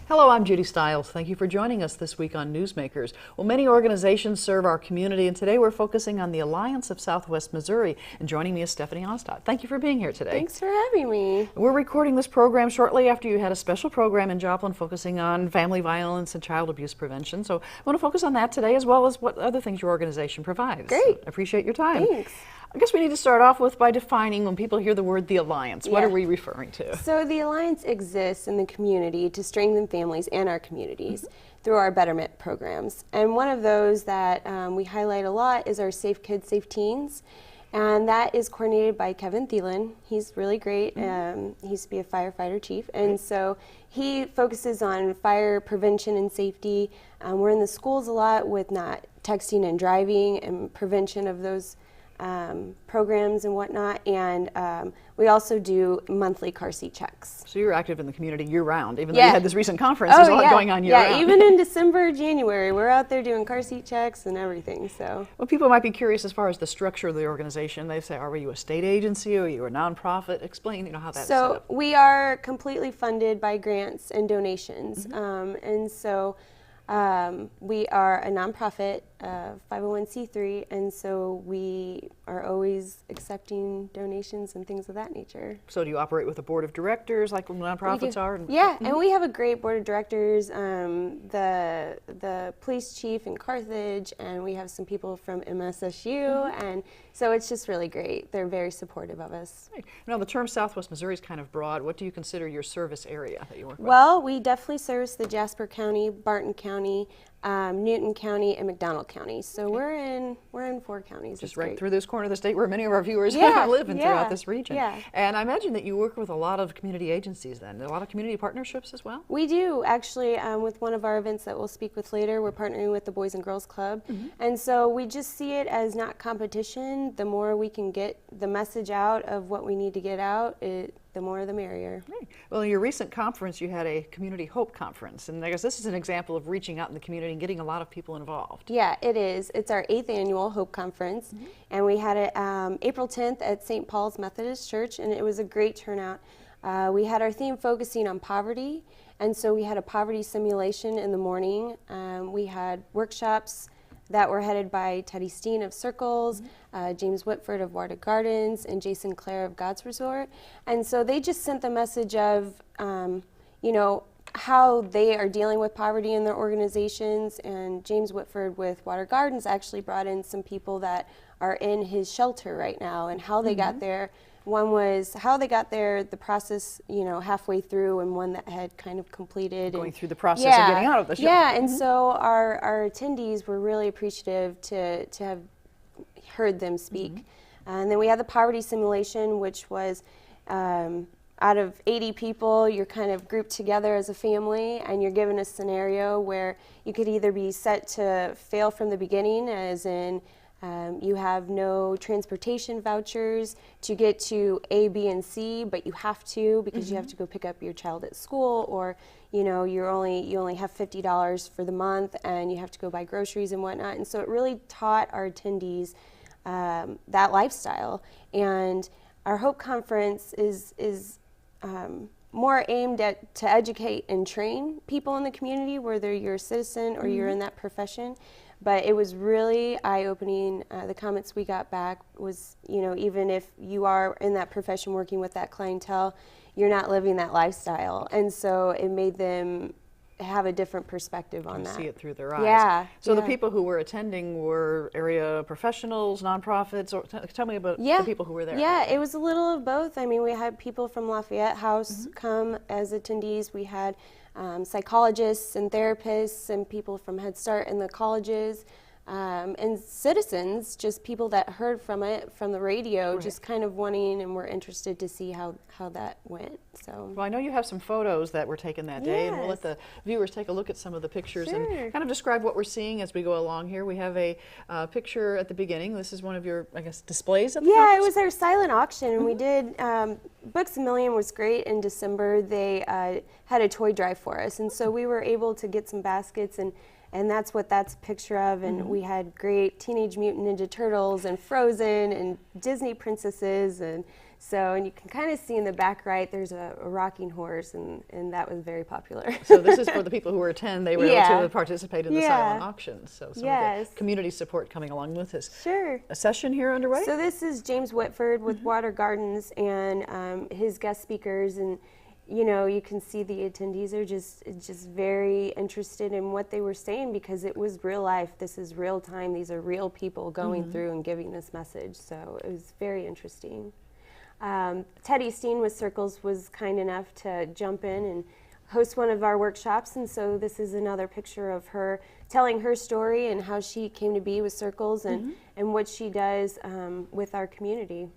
Hello, I'm Judy Stiles. Thank you for joining us this week on Newsmakers. Well, many organizations serve our community, and today we're focusing on the Alliance of Southwest Missouri. And joining me is Stephanie Onstot. Thank you for being here today. Thanks for having me. We're recording this program shortly after you had a special program in Joplin focusing on family violence and child abuse prevention. So I want to focus on that today, as well as what other things your organization provides. Great. I appreciate your time. Thanks. I guess we need to start off with by defining, when people hear the word the Alliance, what are we referring to? So the Alliance exists in the community to strengthen families and our communities through our betterment programs. And one of those that we highlight a lot is our Safe Kids, Safe Teens. And that is coordinated by Kevin Thielen. He's really great. He used to be a firefighter chief. And so he focuses on fire prevention and safety. We're in the schools a lot with not texting and driving and prevention of those programs and whatnot, and we also do monthly car seat checks. So you're active in the community year-round, even though you had this recent conference. There's a lot going on year-round. Yeah, even in December, January, we're out there doing car seat checks and everything. So, well, people might be curious as far as the structure of the organization. They say, are you a state agency or are you a nonprofit? Explain, how that's set up. So we are completely funded by grants and donations, and so we are a nonprofit, 501c3, and so we are always accepting donations and things of that nature. So do you operate with a board of directors like nonprofits are? Yeah, and we have a great board of directors, the police chief in Carthage, and we have some people from MSSU, and so it's just really great. They're very supportive of us. Right. Now, the term Southwest Missouri is kind of broad. What do you consider your service area that you work with? Well, we definitely service the Jasper County, Barton County, Newton County, and McDonald County. So we're in 4 counties. Just right through this corner of the state where many of our viewers live and throughout this region. Yeah. And I imagine that you work with a lot of community agencies then, a lot of community partnerships as well? We do, actually, with one of our events that we'll speak with later. We're partnering with the Boys and Girls Club. And so we just see it as not competition. The more we can get the message out of what we need to get out, the more the merrier. Right. Well, in your recent conference, you had a Community Hope Conference, and I guess this is an example of reaching out in the community and getting a lot of people involved. Yeah, it is. It's our 8th annual Hope Conference, and we had it April 10th at St. Paul's Methodist Church, and it was a great turnout. We had our theme focusing on poverty, and so we had a poverty simulation in the morning. We had workshops that were headed by Teddy Steen of Circles, James Whitford of Warda Gardens, and Jason Clare of God's Resort. And so they just sent the message of, how they are dealing with poverty in their organizations. And James Whitford with Warda Gardens actually brought in some people that are in his shelter right now and how they got there. One was how they got there, the process, halfway through, and one that had kind of completed. Going through the process of getting out of the shelter. Yeah, and so our attendees were really appreciative to have heard them speak. And then we had the poverty simulation, which was out of 80 people, you're kind of grouped together as a family, and you're given a scenario where you could either be set to fail from the beginning, as in you have no transportation vouchers to get to A, B, and C, but you have to because you have to go pick up your child at school, or you only have $50 for the month, and you have to go buy groceries and whatnot. And so it really taught our attendees that lifestyle. And our Hope Conference is more aimed to educate and train people in the community, whether you're a citizen or you're in that profession. But it was really eye-opening. The comments we got back was, even if you are in that profession working with that clientele, you're not living that lifestyle. And so it made them have a different perspective on that. See it through their eyes. Yeah. So the people who were attending were area professionals, nonprofits, or tell me about the people who were there. Yeah, it was a little of both. I mean, we had people from Lafayette House come as attendees. We had psychologists and therapists and people from Head Start and the colleges, and citizens, just people that heard from it from the radio, just kind of wanting and were interested to see how that went. So, well, I know you have some photos that were taken that day, and we'll let the viewers take a look at some of the pictures and kind of describe what we're seeing as we go along here. We have a picture at the beginning. This is one of your, I guess, displays at the conference? It was our silent auction, and we did, Books A Million was great in December. They had a toy drive for us, and so we were able to get some baskets, and that's what that's a picture of. And we had great Teenage Mutant Ninja Turtles and Frozen and Disney princesses and So, and you can kind of see in the back right, there's a rocking horse, and that was very popular. So this is for the people who were 10, they were able to participate in the silent auctions. So some of the community support coming along with this. Sure. A session here underway? So this is James Whitford with Water Gardens and his guest speakers, and you know, you can see the attendees are just very interested in what they were saying, because it was real life. This is real time. These are real people going through and giving this message. So it was very interesting. Teddy Steen with Circles was kind enough to jump in and host one of our workshops, and so this is another picture of her telling her story and how she came to be with Circles and what she does with our community.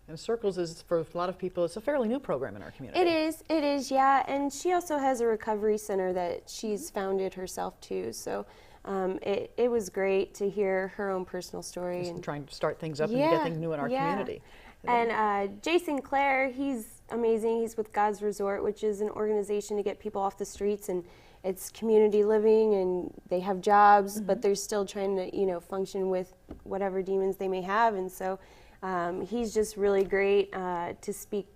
And Circles is, for a lot of people, it's a fairly new program in our community. It is, yeah. And she also has a recovery center that she's founded herself too. So it was great to hear her own personal story. Just and trying to start things up and get things new in our community. And Jason Clare, he's amazing. He's with God's Resort, which is an organization to get people off the streets, and it's community living, and they have jobs, but they're still trying to, you know, function with whatever demons they may have. And so he's just really great to speak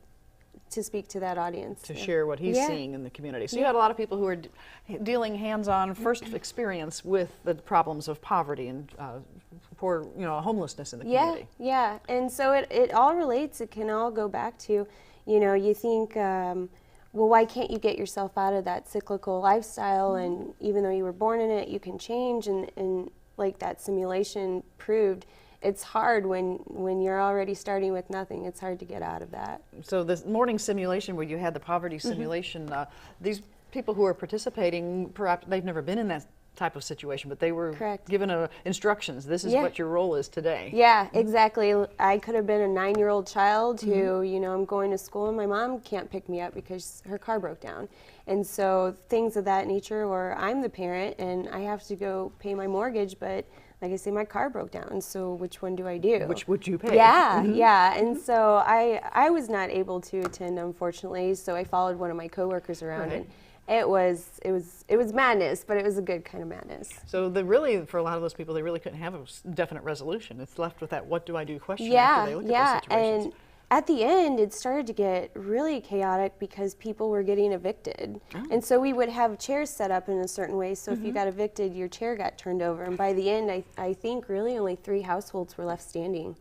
to that audience. To share what he's seeing in the community. So you had a lot of people who are dealing hands-on first experience with the problems of poverty and poor, you know, homelessness in the community. Yeah, and so it all relates. It can all go back to, you know, you think, well, why can't you get yourself out of that cyclical lifestyle? And even though you were born in it, you can change. And like that simulation proved, it's hard when you're already starting with nothing. It's hard to get out of that. So this morning simulation where you had the poverty simulation, these people who are participating, perhaps they've never been in that type of situation, but they were given instructions. This is what your role is today. Yeah, exactly. I could have been a 9-year-old child who, you know, I'm going to school and my mom can't pick me up because her car broke down. And so things of that nature, or I'm the parent and I have to go pay my mortgage, but like I say, my car broke down, so which one do I do? Which would you pay? Yeah, yeah. And so I was not able to attend, unfortunately, so I followed one of my coworkers around, and it was madness, but it was a good kind of madness. So really, for a lot of those people, they really couldn't have a definite resolution. It's left with that what do I do question after they look at those situations. And at the end, it started to get really chaotic because people were getting evicted. And so we would have chairs set up in a certain way, so if you got evicted, your chair got turned over. And by the end, I think really only 3 households were left standing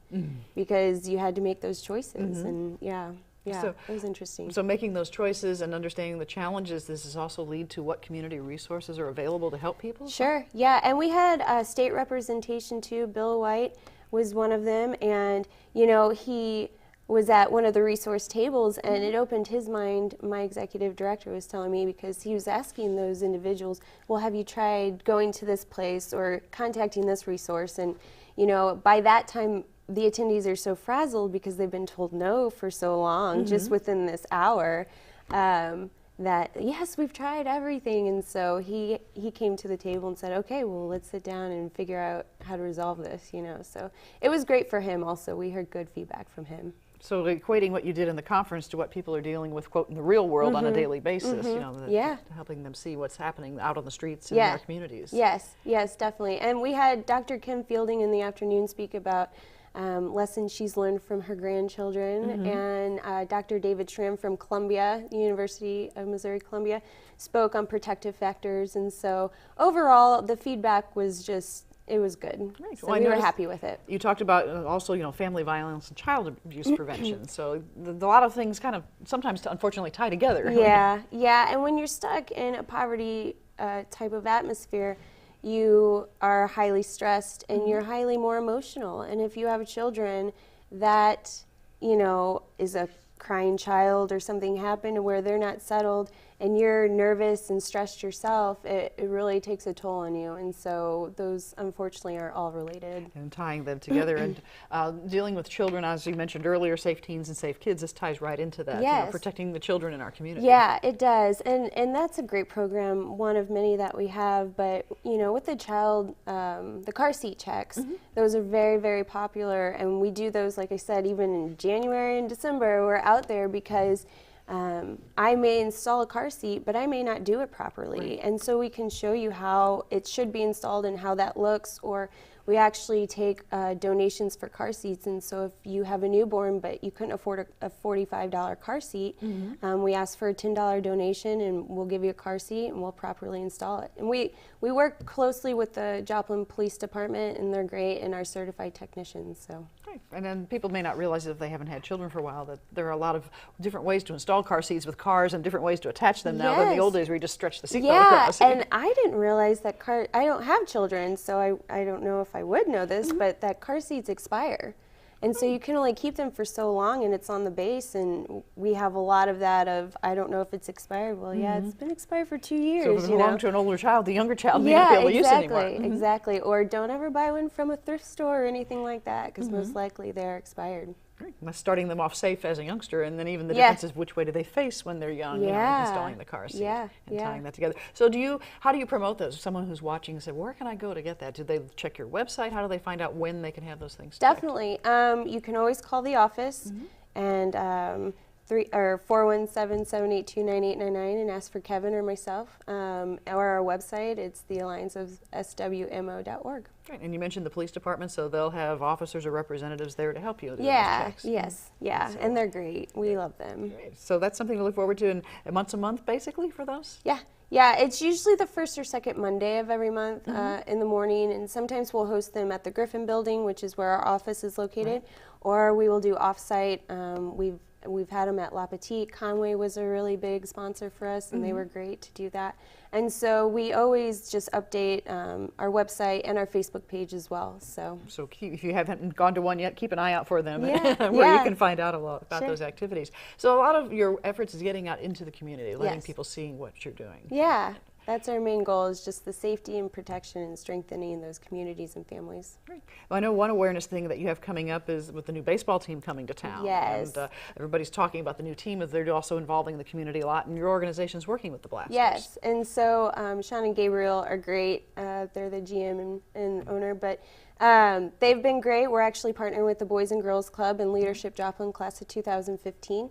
because you had to make those choices. And so it was interesting. So making those choices and understanding the challenges, does this also lead to what community resources are available to help people? Sure, yeah, and we had state representation too. Bill White was one of them, and you know, he was at one of the resource tables, and it opened his mind. My executive director was telling me, because he was asking those individuals, well, have you tried going to this place or contacting this resource? And you know, by that time, the attendees are so frazzled because they've been told no for so long, just within this hour, that yes, we've tried everything. And so he came to the table and said, okay, well, let's sit down and figure out how to resolve this, you know. So it was great for him also. We heard good feedback from him. So equating what you did in the conference to what people are dealing with, quote, in the real world on a daily basis, you know, helping them see what's happening out on the streets in our communities. Yes, yes, definitely. And we had Dr. Kim Fielding in the afternoon speak about lessons she's learned from her grandchildren, and Dr. David Schramm from Columbia, University of Missouri Columbia, spoke on protective factors. And so overall, the feedback was just, it was good. Right. So we were happy with it. You talked about also, you know, family violence and child abuse prevention. So a lot of things kind of sometimes unfortunately tie together. Yeah, yeah. And when you're stuck in a poverty type of atmosphere, you are highly stressed and you're highly more emotional. And if you have children that, you know, is a crying child or something happened where they're not settled and you're nervous and stressed yourself, it really takes a toll on you. And so those, unfortunately, are all related. And tying them together and dealing with children, as you mentioned earlier, safe teens and safe kids, this ties right into that, you know, protecting the children in our community. Yeah, it does. And that's a great program, one of many that we have. But, you know, with the child, the car seat checks, those are very, very popular. And we do those, like I said, even in January and December. We're out there because I may install a car seat, but I may not do it properly. And so we can show you how it should be installed and how that looks. Or we actually take donations for car seats. And so if you have a newborn but you couldn't afford a $45 car seat, we ask for a $10 donation, and we'll give you a car seat and we'll properly install it. And we work closely with the Joplin Police Department, and they're great, and our certified technicians. So. Right. And then people may not realize, if they haven't had children for a while, that there are a lot of different ways to install car seats with cars and different ways to attach them now than the old days where you just stretch the seat across. Yeah, and I didn't realize that I don't have children, so I don't know if I would know this, but that car seats expire. And so you can only keep them for so long, and it's on the base, and we have a lot of that of, I don't know if it's expired. Well, yeah, it's been expired for 2 years. So if it belonged to an older child, the younger child may not be able to use it anymore. Exactly. Or don't ever buy one from a thrift store or anything like that, because most likely they're expired. Great. Starting them off safe as a youngster, and then even the difference is which way do they face when they're young, you know, installing the car seat and tying that together. So how do you promote those? Someone who's watching and said, where can I go to get that? Do they check your website? How do they find out when they can have those things? Definitely. You can always call the office and 417-782-9899 and ask for Kevin or myself, or our website. It's theallianceofswmo.org. Right. And you mentioned the police department, so they'll have officers or representatives there to help you do those checks. So, and they're great. We love them. Great. So that's something to look forward to, and once a month, basically, for those? Yeah, it's usually the first or second Monday of every month in the morning, and sometimes we'll host them at the Griffin Building, which is where our office is located, or we will do off-site. We've had them at La Petite. Conway was a really big sponsor for us, and they were great to do that. And so we always just update our website and our Facebook page as well. So if you haven't gone to one yet, keep an eye out for them, where you can find out a lot about those activities. So a lot of your efforts is getting out into the community, letting people see what you're doing. Yeah. That's our main goal, is just the safety and protection and strengthening those communities and families. Right. Well, I know one awareness thing that you have coming up is with the new baseball team coming to town. Yes. And everybody's talking about the new team, as they're also involving the community a lot, and your organization's working with the Blasters. Yes, and so Sean and Gabriel are great. They're the GM and owner, but they've been great. We're actually partnering with the Boys and Girls Club and Leadership Joplin class of 2015.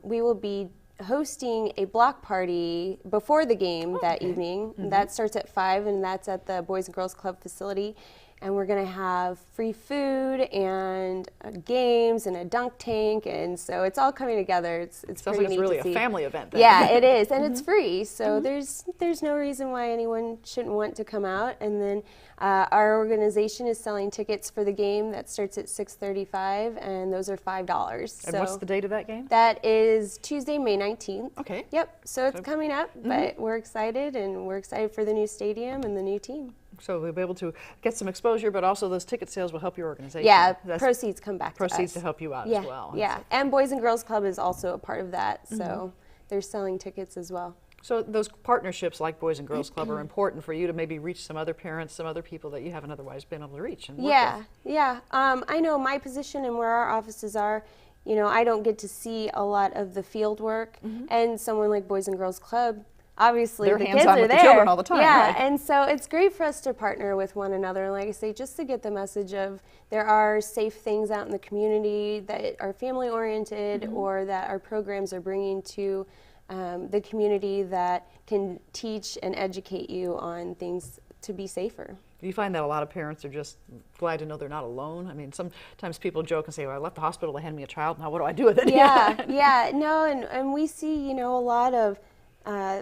We will be hosting a block party before the game that evening. That starts at 5, and that's at the Boys and Girls Club facility. And we're going to have free food and games and a dunk tank, and so it's all coming together. It's sounds like it's really a family event then. Yeah, it is, and it's free, so there's no reason why anyone shouldn't want to come out. And then our organization is selling tickets for the game that starts at 6:35, and those are $5. And what's the date of that game? That is Tuesday, May 19th. Okay. Yep, so it's coming up, but we're excited, and we're excited for the new stadium and the new team. So we'll be able to get some exposure, but also those ticket sales will help your organization. Yeah, proceeds come back to us. Proceeds to help you out as well. Yeah, and Boys and Girls Club is also a part of that, so they're selling tickets as well. So those partnerships like Boys and Girls Club are important for you to maybe reach some other parents, some other people that you haven't otherwise been able to reach and work with. Yeah. I know my position and where our offices are, you know, I don't get to see a lot of the field work, and someone like Boys and Girls Club, obviously they're the hands kids on are with there. The children all the time. Yeah, and so it's great for us to partner with one another, and like I say, just to get the message of there are safe things out in the community that are family oriented, or that our programs are bringing to the community that can teach and educate you on things to be safer. Do you find that a lot of parents are just glad to know they're not alone? I mean, sometimes people joke and say, well, I left the hospital, they handed me a child, now what do I do with it? No, and we see, you know, a lot of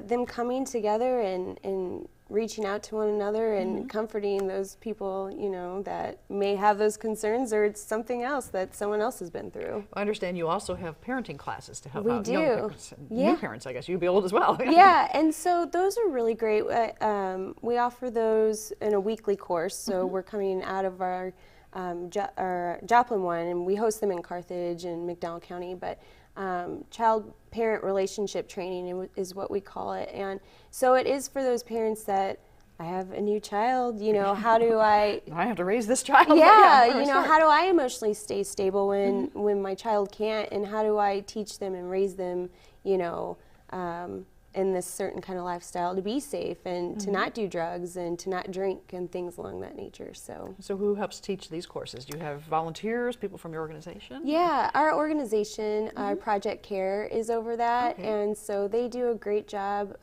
them coming together and reaching out to one another and comforting those people, you know, that may have those concerns, or it's something else that someone else has been through. I understand you also have parenting classes to help out young parents, new parents, I guess. You'd be old as well. Yeah, and so those are really great. We offer those in a weekly course, so we're coming out of our Joplin one, and we host them in Carthage and McDowell County, but child-parent relationship training is what we call it. And so it is for those parents that, I have a new child, you know, how do I have to raise this child. Yeah, you know, how do I emotionally stay stable when my child can't, and how do I teach them and raise them, you know, in this certain kind of lifestyle to be safe and to not do drugs and to not drink and things along that nature. So who helps teach these courses? Do you have volunteers, people from your organization? Yeah, our organization, Project Care, is over that, and so they do a great job.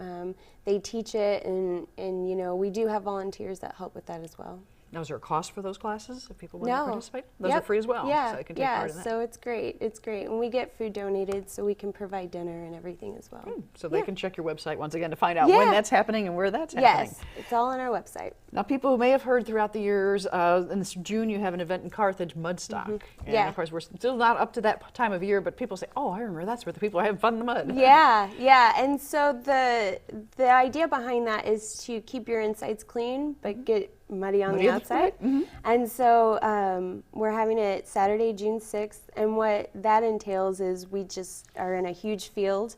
They teach it, and you know, we do have volunteers that help with that as well. Now, is there a cost for those classes if people want to participate? Those Yep. are free as well, Yeah, so they can take part in that. So it's great. It's great. And we get food donated, so we can provide dinner and everything as well. So they can check your website once again to find out when that's happening and where that's happening. Yes, it's all on our website. Now, people who may have heard throughout the years, in this June you have an event in Carthage, Mudstock. And of course, we're still not up to that time of year, but people say, oh, I remember that's where the people are having fun in the mud. Yeah. And so the idea behind that is to keep your insides clean, but get muddy on the outside. And so we're having it Saturday, June 6th. And what that entails is we just are in a huge field,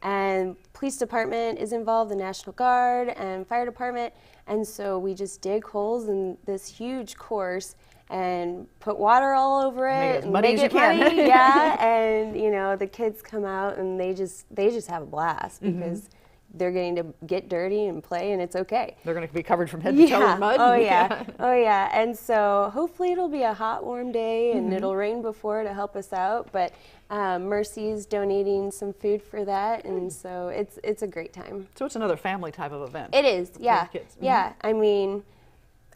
and police department is involved, the National Guard and fire department. And so we just dig holes in this huge course and put water all over it. Make it as and muddy as you can. Muddy, and you know, the kids come out and they just have a blast because they're getting to get dirty and play, and it's okay. They're going to be covered from head to toe in mud. Oh yeah. And so hopefully it'll be a hot, warm day, and it'll rain before to help us out. But Mercy's donating some food for that, and so it's a great time. So it's another family type of event. It is, yeah. Kids. Yeah, I mean,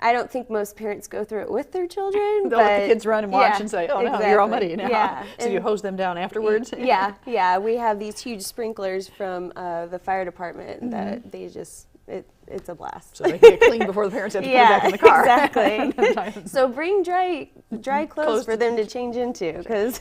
I don't think most parents go through it with their children. They'll let the kids run and watch and say, oh, no, you're all muddy now. Yeah. So you hose them down afterwards? Yeah. We have these huge sprinklers from the fire department that they just, it's a blast. So they can get clean before the parents have to put it back in the car. Exactly. So bring dry clothes for them to change into. Cause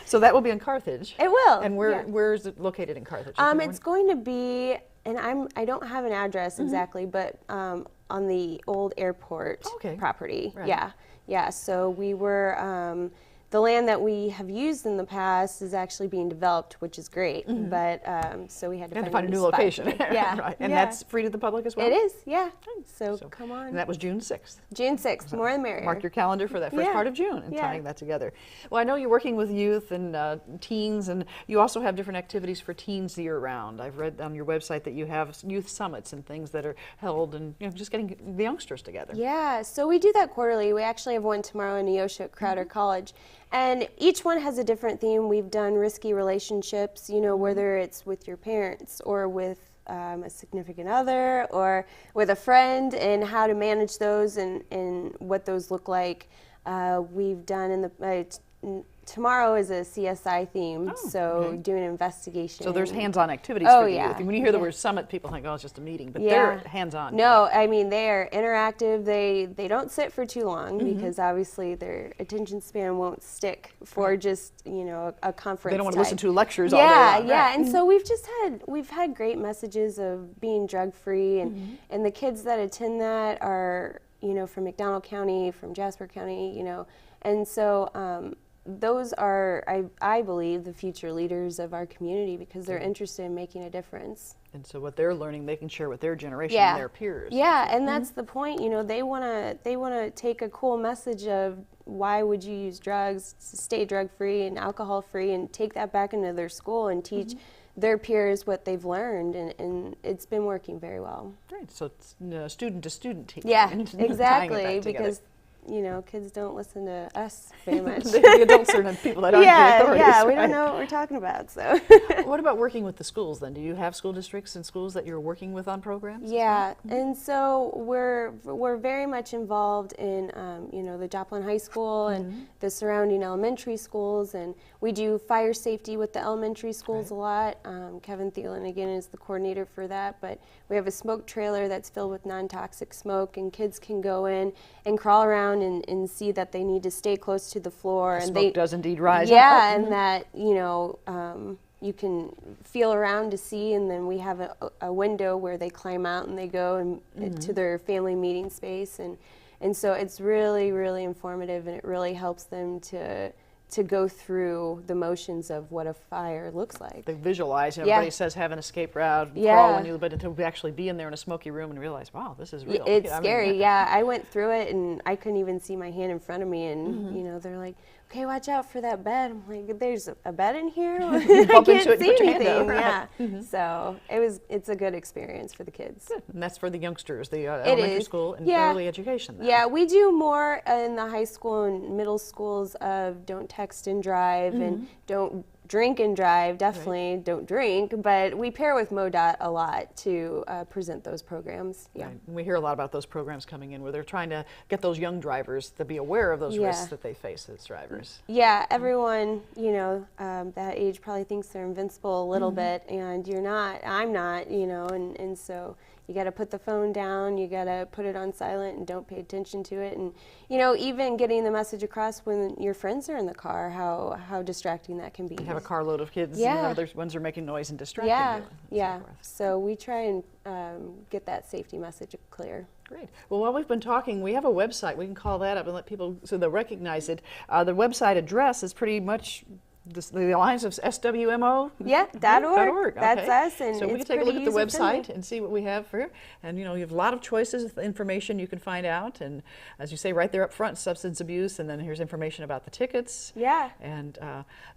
so that will be in Carthage? It will. And where is it located in Carthage? It's going to be, and I don't have an address exactly, but on the old airport property. Right. Yeah. So we were, the land that we have used in the past is actually being developed, which is great. But so we had to find a new location. Right. And that's free to the public as well? It is, yeah. So come on. And that was June 6th. June 6th, more the merrier. Mark your calendar for that first part of June and tying that together. Well, I know you're working with youth and teens, and you also have different activities for teens year-round. I've read on your website that you have youth summits and things that are held, and just getting the youngsters together. Yeah, so we do that quarterly. We actually have one tomorrow in Neosho at Crowder College. And each one has a different theme. We've done risky relationships, whether it's with your parents or with a significant other or with a friend, and how to manage those and what those look like. We've done in the tomorrow is a CSI theme, doing an investigation. So there's hands-on activities for the youth. And when you hear the word summit, people think, oh, it's just a meeting, but they're hands-on. No, I mean, they're interactive. They don't sit for too long because obviously their attention span won't stick for just, a conference. They don't want to listen to lectures all day long. Yeah. And so we've had great messages of being drug-free, and the kids that attend that are, from McDonald County, from Jasper County, and so those are, I believe, the future leaders of our community because they're interested in making a difference. And so what they're learning, they can share with their generation and their peers. Yeah, and that's the point. They wanna take a cool message of why would you use drugs, to stay drug-free and alcohol-free, and take that back into their school and teach their peers what they've learned, and it's been working very well. Right, so it's student-to-student teaching. Yeah, exactly, because kids don't listen to us very much. The adults are the people that aren't the authorities. Yeah, we don't know what we're talking about. So, what about working with the schools then? Do you have school districts and schools that you're working with on programs? Yeah, and so we're very much involved in the Joplin High School and the surrounding elementary schools, and we do fire safety with the elementary schools a lot. Kevin Thielen again is the coordinator for that, but we have a smoke trailer that's filled with non-toxic smoke, and kids can go in and crawl around and see that they need to stay close to the floor. The smoke does indeed rise up. Yeah, and that, you can feel around to see, and then we have a window where they climb out and they go and to their family meeting space. And so it's really, really informative, and it really helps them to go through the motions of what a fire looks like. They visualize, everybody says have an escape route, crawl, but to actually be in there in a smoky room and realize, wow, this is real. It's scary, I went through it and I couldn't even see my hand in front of me, and they're like, okay, watch out for that bed. I'm like, there's a bed in here? I can't see anything. So it's a good experience for the kids. Good. And that's for the youngsters, the elementary school and early education then. Yeah, we do more in the high school and middle schools of don't text and drive and don't drink and drive, definitely don't drink, but we pair with MoDOT a lot to present those programs. Yeah. Right. We hear a lot about those programs coming in where they're trying to get those young drivers to be aware of those risks that they face as drivers. Yeah, everyone, you know, that age probably thinks they're invincible a little bit, and you're not, I'm not, you know, and so you got to put the phone down, you got to put it on silent and don't pay attention to it. And, you know, even getting the message across when your friends are in the car, how distracting that can be. You have a carload of kids, and other ones are making noise and distracting you. Yeah. So we try and get that safety message clear. Great. Well, while we've been talking, we have a website. We can call that up and let people so they'll recognize it. The website address is pretty much the Alliance of SWMO? Yeah, .org. That's okay. us. And so we can take a look at the website and see what we have for you. And you know, you have a lot of choices of information you can find out. And as you say, right there up front, substance abuse, and then here's information about the tickets. Yeah. And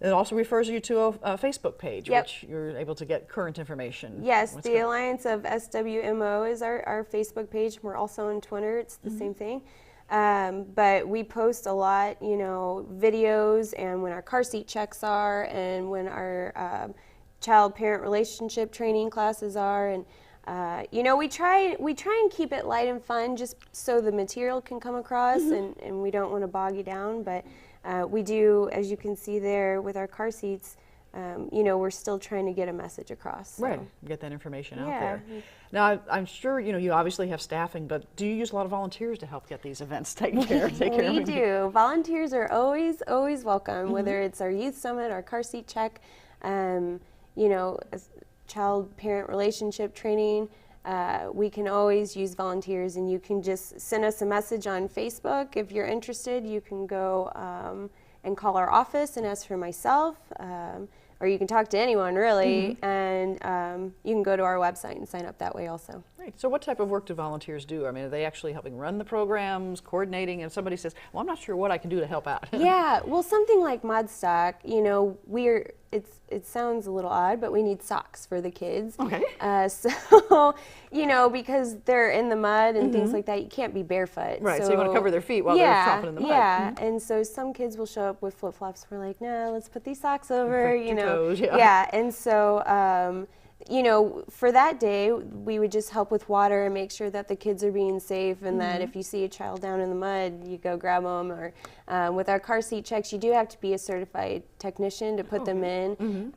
it also refers you to a Facebook page, which you're able to get current information. Yes, the Alliance of SWMO is our Facebook page. We're also on Twitter. It's the same thing. But we post a lot, you know, videos, and when our car seat checks are, and when our child-parent relationship training classes are, and you know, we try and keep it light and fun, just so the material can come across, and we don't want to bog you down. But we do, as you can see there with our car seats, you know, we're still trying to get a message across. So. Right, get that information out there. Now, I'm sure, you know, you obviously have staffing, but do you use a lot of volunteers to help get these events taken care of? We do. Volunteers are always welcome, whether it's our youth summit, our car seat check, you know, child-parent relationship training. We can always use volunteers, and you can just send us a message on Facebook. If you're interested, you can go and call our office and ask for myself. Or you can talk to anyone, really, and you can go to our website and sign up that way also. Right. So what type of work do volunteers do? I mean, are they actually helping run the programs, coordinating, and somebody says, well, I'm not sure what I can do to help out? Yeah, well, something like Modstock, you know, it sounds a little odd, but we need socks for the kids. Okay. So, you know, because they're in the mud and things like that, you can't be barefoot. Right, so you want to cover their feet while they're tromping in the mud. Yeah, and so some kids will show up with flip-flops. We're like, no, let's put these socks over, you know. Toes, and so, you know, for that day, we would just help with water and make sure that the kids are being safe, and that if you see a child down in the mud, you go grab them. Or with our car seat checks, you do have to be a certified technician to put them in,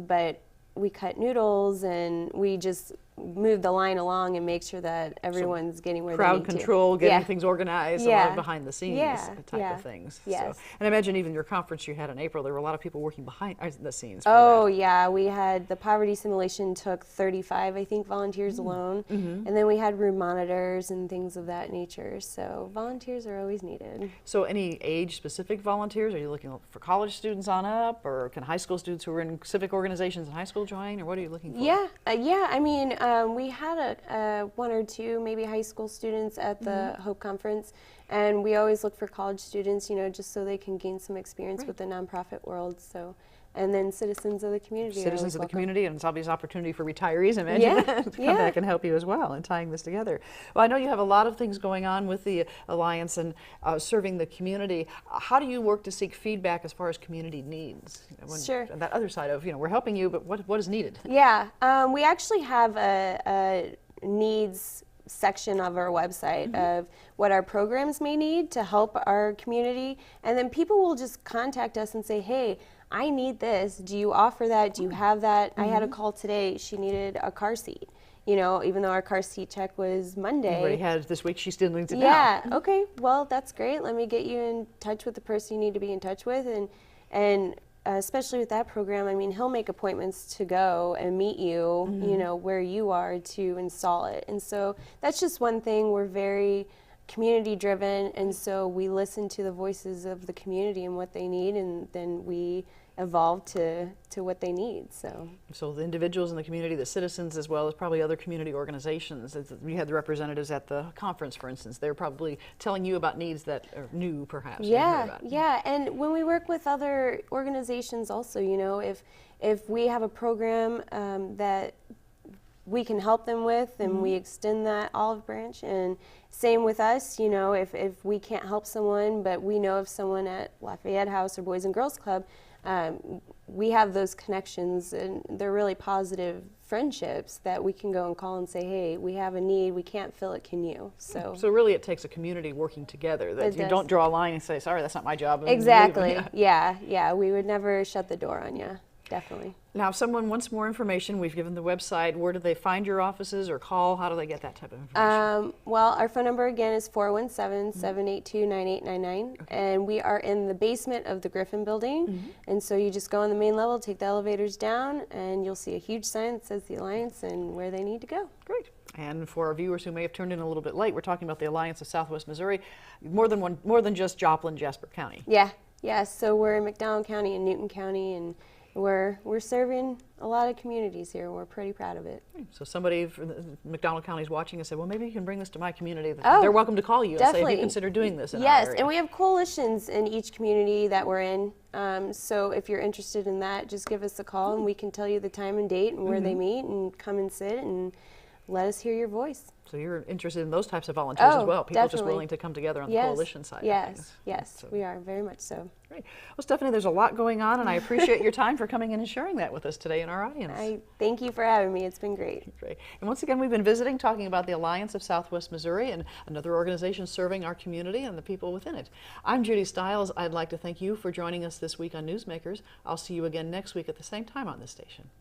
but we cut noodles, and we just move the line along and make sure that everyone's getting where they need to. Crowd control, getting things organized, a lot of behind the scenes type of things. Yes. So, and I imagine even your conference you had in April, there were a lot of people working behind the scenes. Oh yeah, we had the poverty simulation took 35, I think, volunteers alone, and then we had room monitors and things of that nature. So volunteers are always needed. So any age-specific volunteers? Are you looking for college students on up, or can high school students who are in civic organizations in high school join, or what are you looking for? Yeah, I mean, we had one or two maybe high school students at the Hope Conference, and we always look for college students, you know, just so they can gain some experience with the nonprofit world. So, and then citizens of the community. Citizens of the community, and it's obvious opportunity for retirees, I imagine, to come back and help you as well in tying this together. Well, I know you have a lot of things going on with the Alliance and serving the community. How do you work to seek feedback as far as community needs? Sure. That other side of, you know, we're helping you, but what is needed? Yeah, we actually have a needs section of our website of what our programs may need to help our community, and then people will just contact us and say, hey, I need this. Do you offer that? Do you have that? I had a call today. She needed a car seat. You know, even though our car seat check was Monday. You already had it this week. She still needs it now. Yeah. Okay. Well, that's great. Let me get you in touch with the person you need to be in touch with, and especially with that program, I mean, he'll make appointments to go and meet you, you know, where you are to install it. And so that's just one thing. We're very community driven, and so we listen to the voices of the community and what they need, and then we evolve to what they need. So the individuals in the community, the citizens, as well as probably other community organizations. We had the representatives at the conference, for instance. They're probably telling you about needs that are new, perhaps. Yeah, and when we work with other organizations also, you know, if we have a program that we can help them with, and we extend that olive branch. And same with us, you know, if we can't help someone, but we know of someone at Lafayette House or Boys and Girls Club, we have those connections, and they're really positive friendships that we can go and call and say, hey, we have a need, we can't fill it, can you? So really it takes a community working together, that you don't draw a line and say, sorry, that's not my job. Exactly. Yeah, we would never shut the door on you. Definitely. Now, if someone wants more information, we've given the website. Where do they find your offices or call? How do they get that type of information? Well, our phone number again is 417-782-9899, and we are in the basement of the Griffin building. And so you just go on the main level, take the elevators down, and you'll see a huge sign that says the Alliance and where they need to go. Great. And for our viewers who may have tuned in a little bit late, we're talking about the Alliance of Southwest Missouri, more than just Joplin, Jasper County. Yeah. So we're in McDonald County and Newton County, and we're serving a lot of communities here. We're pretty proud of it. So somebody from McDonald County is watching and said, well, maybe you can bring this to my community. They're welcome to call you and say, have you considered doing this in our area? And we have coalitions in each community that we're in. So if you're interested in that, just give us a call and we can tell you the time and date and where they meet, and come and sit and let us hear your voice. So you're interested in those types of volunteers as well, people just willing to come together on the coalition side of things. Yes, we are, very much so. Great. Well, Stephanie, there's a lot going on, and I appreciate your time for coming in and sharing that with us today in our audience. I thank you for having me. It's been great. Great. And once again, we've been visiting, talking about the Alliance of Southwest Missouri, and another organization serving our community and the people within it. I'm Judy Stiles. I'd like to thank you for joining us this week on Newsmakers. I'll see you again next week at the same time on this station.